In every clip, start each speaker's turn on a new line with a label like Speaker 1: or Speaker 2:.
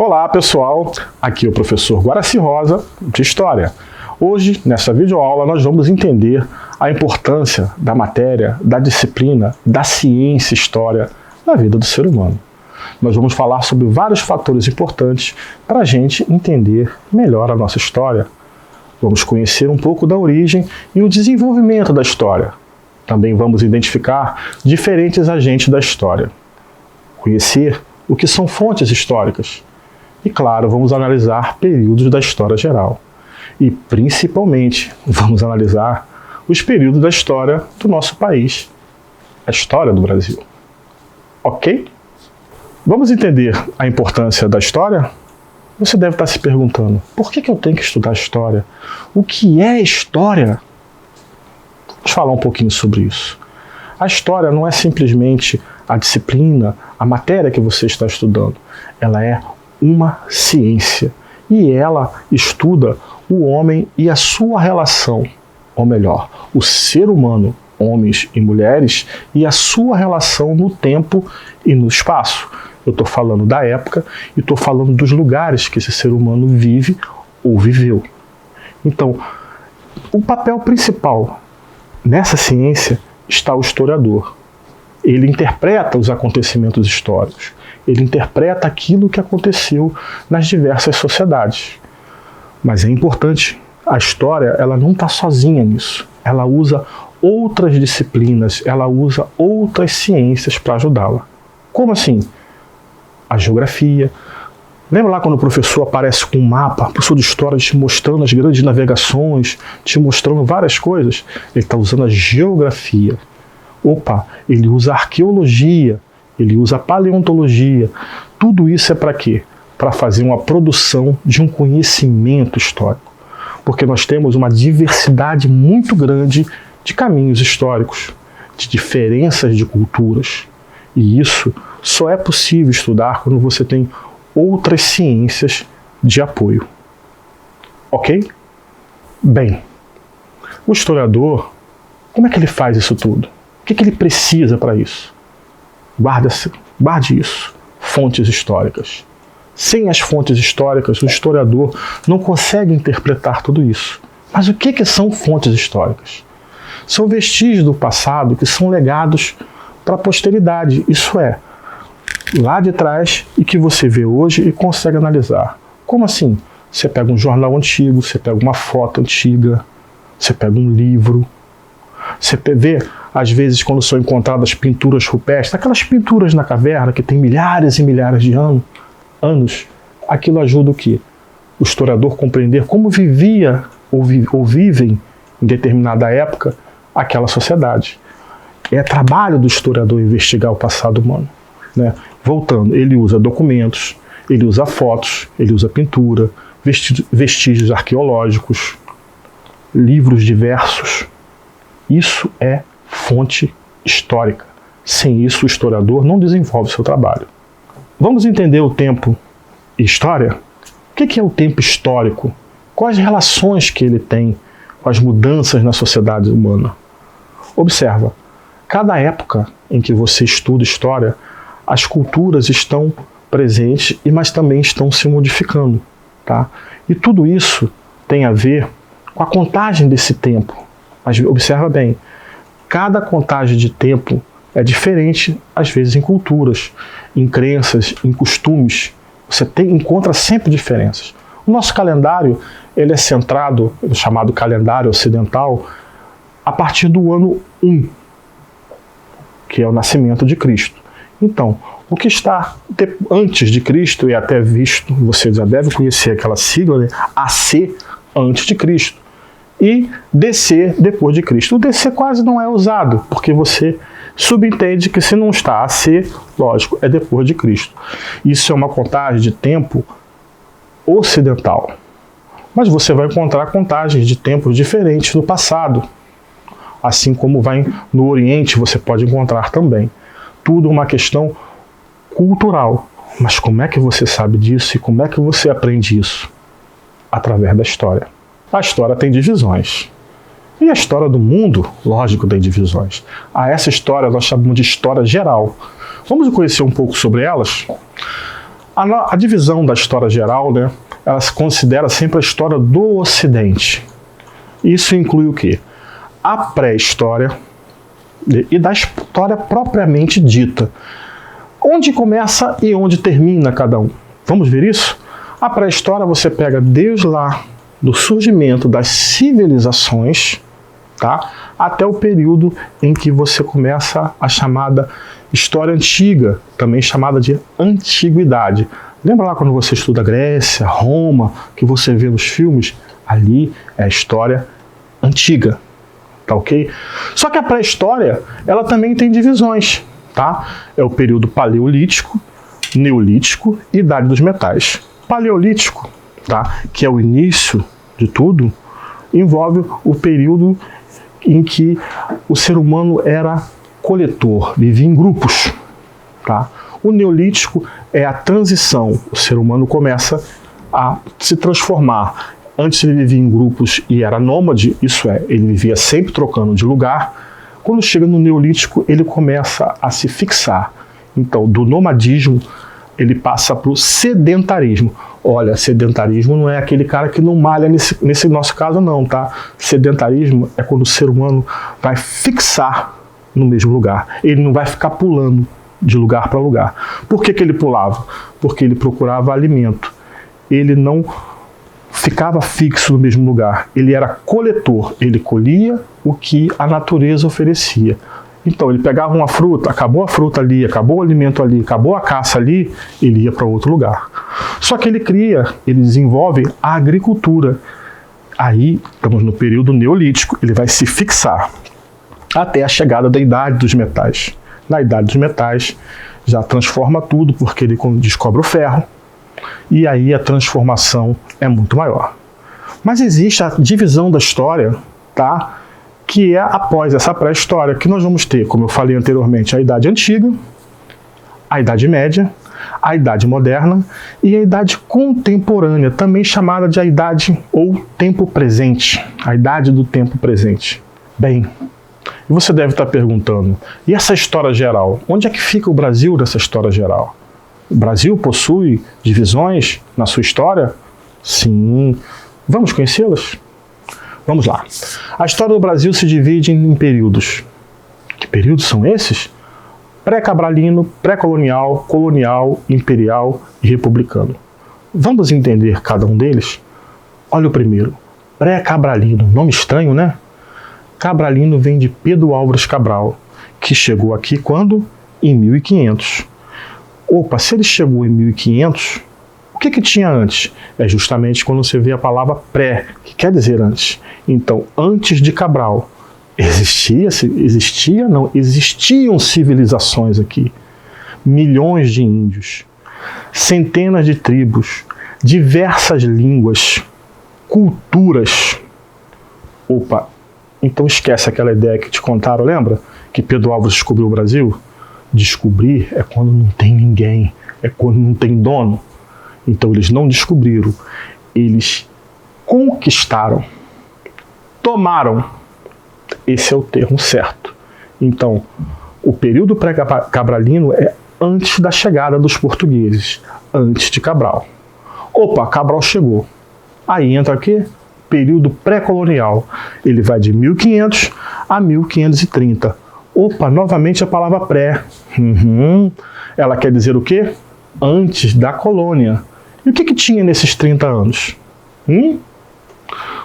Speaker 1: Olá pessoal, aqui é o professor Guaraci Rosa de História. Hoje, nessa videoaula, nós vamos entender a importância da matéria, da disciplina, da ciência História na vida do ser humano. Nós vamos falar sobre vários fatores importantes para a gente entender melhor a nossa história. Vamos conhecer um pouco da origem e o desenvolvimento da história. Também vamos identificar diferentes agentes da história. Conhecer o que são fontes históricas. E, claro, vamos analisar períodos da história geral. E, principalmente, vamos analisar os períodos da história do nosso país, a história do Brasil. Ok? Vamos entender a importância da história? Você deve estar se perguntando, por que eu tenho que estudar história? O que é história? Vamos falar um pouquinho sobre isso. A história não é simplesmente a disciplina, a matéria que você está estudando. Ela é uma ciência e ela estuda o homem e a sua relação, ou melhor, o ser humano, homens e mulheres, e a sua relação no tempo e no espaço. Eu estou falando da época e estou falando dos lugares que esse ser humano vive ou viveu. Então, o papel principal nessa ciência está o historiador. Ele interpreta os acontecimentos históricos. Ele interpreta aquilo que aconteceu nas diversas sociedades. Mas é importante, a história ela não está sozinha nisso. Ela usa outras disciplinas, ela usa outras ciências para ajudá-la. Como assim? A geografia. Lembra lá quando o professor aparece com um mapa, o professor de história te mostrando as grandes navegações, te mostrando várias coisas? Ele está usando a geografia. Ele usa a arqueologia, ele usa a paleontologia. Tudo isso é para quê? Para fazer uma produção de um conhecimento histórico. Porque nós temos uma diversidade muito grande de caminhos históricos, de diferenças de culturas. E isso só é possível estudar quando você tem outras ciências de apoio. Ok? Bem, o historiador, como é que ele faz isso tudo? O que ele precisa para isso? Guarde isso. Fontes históricas. Sem as fontes históricas, o historiador não consegue interpretar tudo isso. Mas o que são fontes históricas? São vestígios do passado que são legados para a posteridade. Isso é, lá de trás e que você vê hoje e consegue analisar. Como assim? Você pega um jornal antigo, você pega uma foto antiga, você pega um livro, você vê, às vezes, quando são encontradas pinturas rupestres, aquelas pinturas na caverna que tem milhares e milhares de anos, aquilo ajuda o quê? O historiador compreender como vivia ou vivem em determinada época aquela sociedade. É trabalho do historiador investigar o passado humano, né? Voltando, ele usa documentos, ele usa fotos, ele usa pintura, vestígios arqueológicos, livros diversos. Isso é fonte histórica. Sem isso, o historiador não desenvolve seu trabalho. Vamos entender o tempo e história? O que é o tempo histórico? Quais relações que ele tem com as mudanças na sociedade humana? Observa, cada época em que você estuda história, as culturas estão presentes, mas também estão se modificando. Tá? E tudo isso tem a ver com a contagem desse tempo. Mas observa bem, cada contagem de tempo é diferente, às vezes em culturas, em crenças, em costumes. Você encontra sempre diferenças. O nosso calendário ele é centrado, chamado calendário ocidental, a partir do ano 1, que é o nascimento de Cristo. Então, o que está antes de Cristo é até visto, você já deve conhecer aquela sigla, né? AC, antes de Cristo. E DC, depois de Cristo. O DC quase não é usado, porque você subentende que se não está AC, lógico, é depois de Cristo. Isso é uma contagem de tempo ocidental. Mas você vai encontrar contagens de tempos diferentes no passado. Assim como vai no Oriente, você pode encontrar também. Tudo uma questão cultural. Mas como é que você sabe disso e como é que você aprende isso? Através da história. A história tem divisões. E a história do mundo, lógico, tem divisões. A essa história nós chamamos de história geral. Vamos conhecer um pouco sobre elas? A divisão da história geral, né, ela se considera sempre a história do Ocidente. Isso inclui o quê? A pré-história e da história propriamente dita. Onde começa e onde termina cada um. Vamos ver isso? A pré-história você pega desde lá do surgimento das civilizações, tá? Até o período em que você começa a chamada história antiga, também chamada de antiguidade. Lembra lá quando você estuda Grécia, Roma, que você vê nos filmes? Ali é a história antiga, tá ok? Só que a pré-história, ela também tem divisões, tá? É o período paleolítico, neolítico e idade dos metais. Paleolítico, tá? Que é o início de tudo, envolve o período em que o ser humano era coletor, vivia em grupos, tá? O neolítico é a transição, o ser humano começa a se transformar. Antes ele vivia em grupos e era nômade, isso é, ele vivia sempre trocando de lugar. Quando chega no neolítico, ele começa a se fixar. Então, do nomadismo, ele passa para o sedentarismo. Olha, sedentarismo não é aquele cara que não malha nesse nosso caso não, tá? Sedentarismo é quando o ser humano vai fixar no mesmo lugar. Ele não vai ficar pulando de lugar para lugar. Por que ele pulava? Porque ele procurava alimento. Ele não ficava fixo no mesmo lugar. Ele era coletor. Ele colhia o que a natureza oferecia. Então, ele pegava uma fruta, acabou a fruta ali, acabou o alimento ali, acabou a caça ali, ele ia para outro lugar. Só que ele desenvolve a agricultura. Aí, estamos no período neolítico, ele vai se fixar até a chegada da idade dos metais. Na idade dos metais, já transforma tudo, porque ele descobre o ferro, e aí a transformação é muito maior. Mas existe a divisão da história, tá? Que é após essa pré-história, que nós vamos ter, como eu falei anteriormente, a Idade Antiga, a Idade Média, a Idade Moderna e a Idade Contemporânea, também chamada de a Idade ou Tempo Presente, a Idade do Tempo Presente. Bem, você deve estar perguntando, e essa história geral? Onde é que fica o Brasil nessa história geral? O Brasil possui divisões na sua história? Sim. Vamos conhecê-las? Vamos lá. A história do Brasil se divide em períodos. Que períodos são esses? Pré-cabralino, pré-colonial, colonial, imperial e republicano. Vamos entender cada um deles? Olha o primeiro. Pré-cabralino. Nome estranho, né? Cabralino vem de Pedro Álvares Cabral, que chegou aqui quando? Em 1500. Opa, se ele chegou em 1500... o que tinha antes? É justamente quando você vê a palavra pré, que quer dizer antes. Então, antes de Cabral, existiam civilizações aqui. Milhões de índios, centenas de tribos, diversas línguas, culturas. Opa, então esquece aquela ideia que te contaram, lembra? Que Pedro Álvares descobriu o Brasil? Descobrir é quando não tem ninguém, é quando não tem dono. Então eles não descobriram, eles conquistaram, tomaram. Esse é o termo certo. Então, o período pré-cabralino é antes da chegada dos portugueses, antes de Cabral. Opa, Cabral chegou. Aí entra aqui, período pré-colonial. Ele vai de 1500 a 1530. Opa, novamente a palavra pré. Ela quer dizer o quê? Antes da colônia. E o que tinha nesses 30 anos?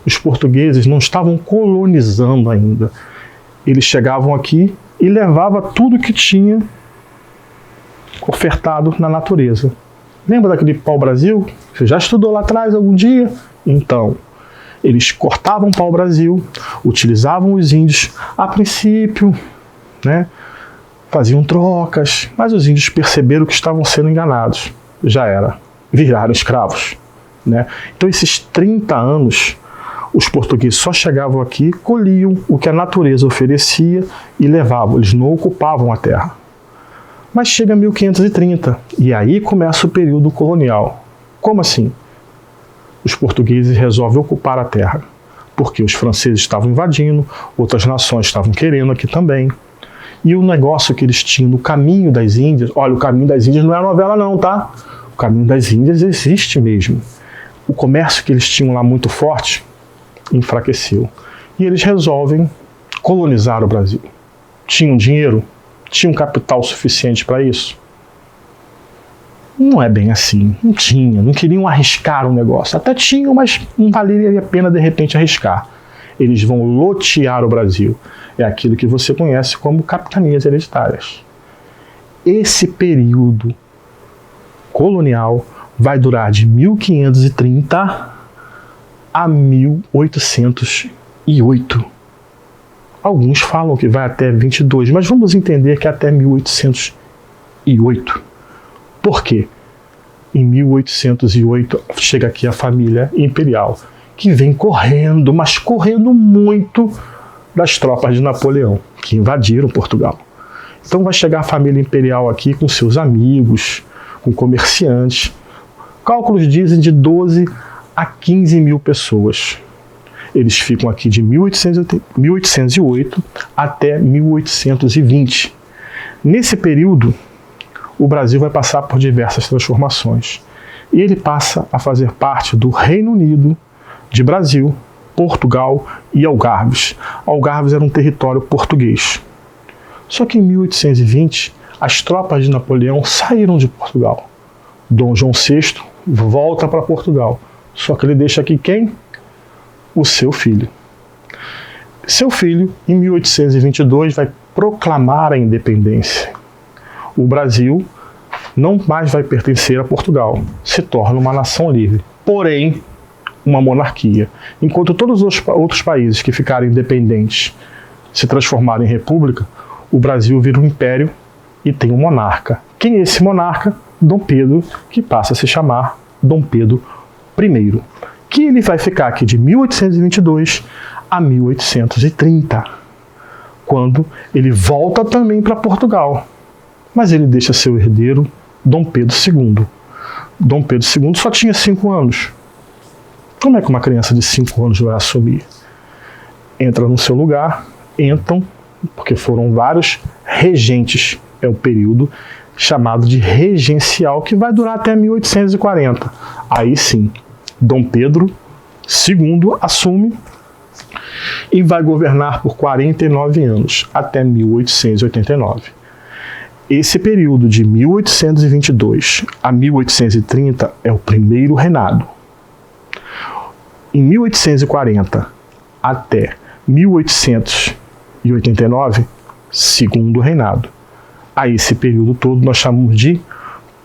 Speaker 1: Os portugueses não estavam colonizando ainda. Eles chegavam aqui e levavam tudo que tinha ofertado na natureza. Lembra daquele pau-brasil? Você já estudou lá atrás algum dia? Então, eles cortavam pau-brasil, utilizavam os índios a princípio, né? Faziam trocas, mas os índios perceberam que estavam sendo enganados. Já era. Viraram escravos, né? Então esses 30 anos, os portugueses só chegavam aqui, colhiam o que a natureza oferecia e levavam. Eles não ocupavam a terra. Mas chega 1530 e aí começa o período colonial. Como assim? Os portugueses resolvem ocupar a terra, porque os franceses estavam invadindo, outras nações estavam querendo aqui também. E o negócio que eles tinham no Caminho das Índias, olha, o Caminho das Índias não é novela não, tá? O caminho das Índias existe mesmo. O comércio que eles tinham lá muito forte enfraqueceu. E eles resolvem colonizar o Brasil. Tinham dinheiro? Tinham capital suficiente para isso? Não é bem assim. Não tinha. Não queriam arriscar o negócio. Até tinham, mas não valeria a pena de repente arriscar. Eles vão lotear o Brasil. É aquilo que você conhece como capitanias hereditárias. Esse período colonial vai durar de 1530 a 1808. Alguns falam que vai até 22, mas vamos entender que é até 1808. Por quê? Em 1808 chega aqui a família imperial, que vem correndo, mas correndo muito das tropas de Napoleão, que invadiram Portugal. Então vai chegar a família imperial aqui com seus amigos, com comerciantes. Cálculos dizem de 12 a 15 mil pessoas. Eles ficam aqui de 1808 até 1820. Nesse período, o Brasil vai passar por diversas transformações. E ele passa a fazer parte do Reino Unido, de Brasil, Portugal e Algarves. Algarves era um território português. Só que em 1820, as tropas de Napoleão saíram de Portugal. Dom João VI volta para Portugal. Só que ele deixa aqui quem? O seu filho. Seu filho, em 1822, vai proclamar a independência. O Brasil não mais vai pertencer a Portugal, se torna uma nação livre, porém uma monarquia. Enquanto todos os outros países que ficarem independentes se transformarem em república, o Brasil vira um império e tem um monarca. Quem é esse monarca? Dom Pedro, que passa a se chamar Dom Pedro I, que ele vai ficar aqui de 1822 a 1830, quando ele volta também para Portugal. Mas ele deixa seu herdeiro, Dom Pedro II. Dom Pedro II só tinha 5 anos. Como é que uma criança de 5 anos vai assumir? Entra no seu lugar, entram, porque foram vários regentes, é o período chamado de regencial, que vai durar até 1840. Aí sim, Dom Pedro II assume e vai governar por 49 anos, até 1889. Esse período de 1822 a 1830 é o primeiro reinado. Em 1840 até 1889, segundo reinado. A esse período todo nós chamamos de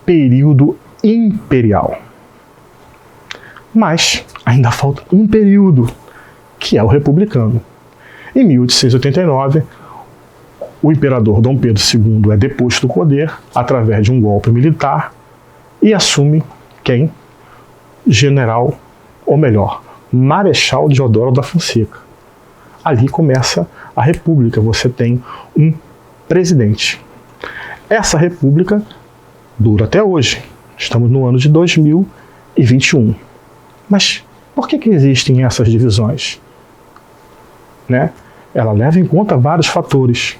Speaker 1: período imperial. Mas ainda falta um período, que é o republicano. Em 1889, o imperador Dom Pedro II é deposto do poder através de um golpe militar e assume quem? General, ou melhor, Marechal Deodoro da Fonseca. Ali começa a república, você tem um presidente. Essa república dura até hoje. Estamos no ano de 2021. Mas por que existem essas divisões? Ela leva em conta vários fatores,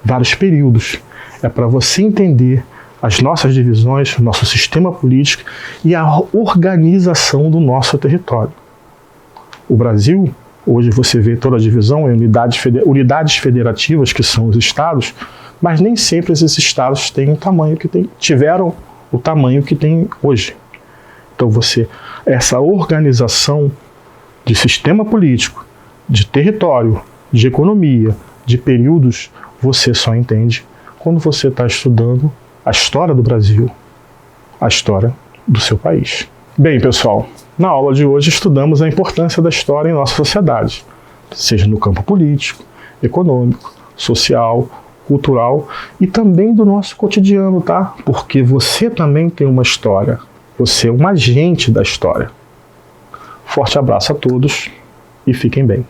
Speaker 1: vários períodos. É para você entender as nossas divisões, nosso sistema político e a organização do nosso território. O Brasil, hoje você vê toda a divisão em unidades federativas, que são os estados, mas nem sempre esses estados têm o tamanho que tiveram o tamanho que tem hoje. Então essa organização de sistema político, de território, de economia, de períodos, você só entende quando você está estudando a história do Brasil, a história do seu país. Bem, pessoal, na aula de hoje estudamos a importância da história em nossa sociedade, seja no campo político, econômico, social, cultural e também do nosso cotidiano, tá? Porque você também tem uma história, você é um agente da história. Forte abraço a todos e fiquem bem.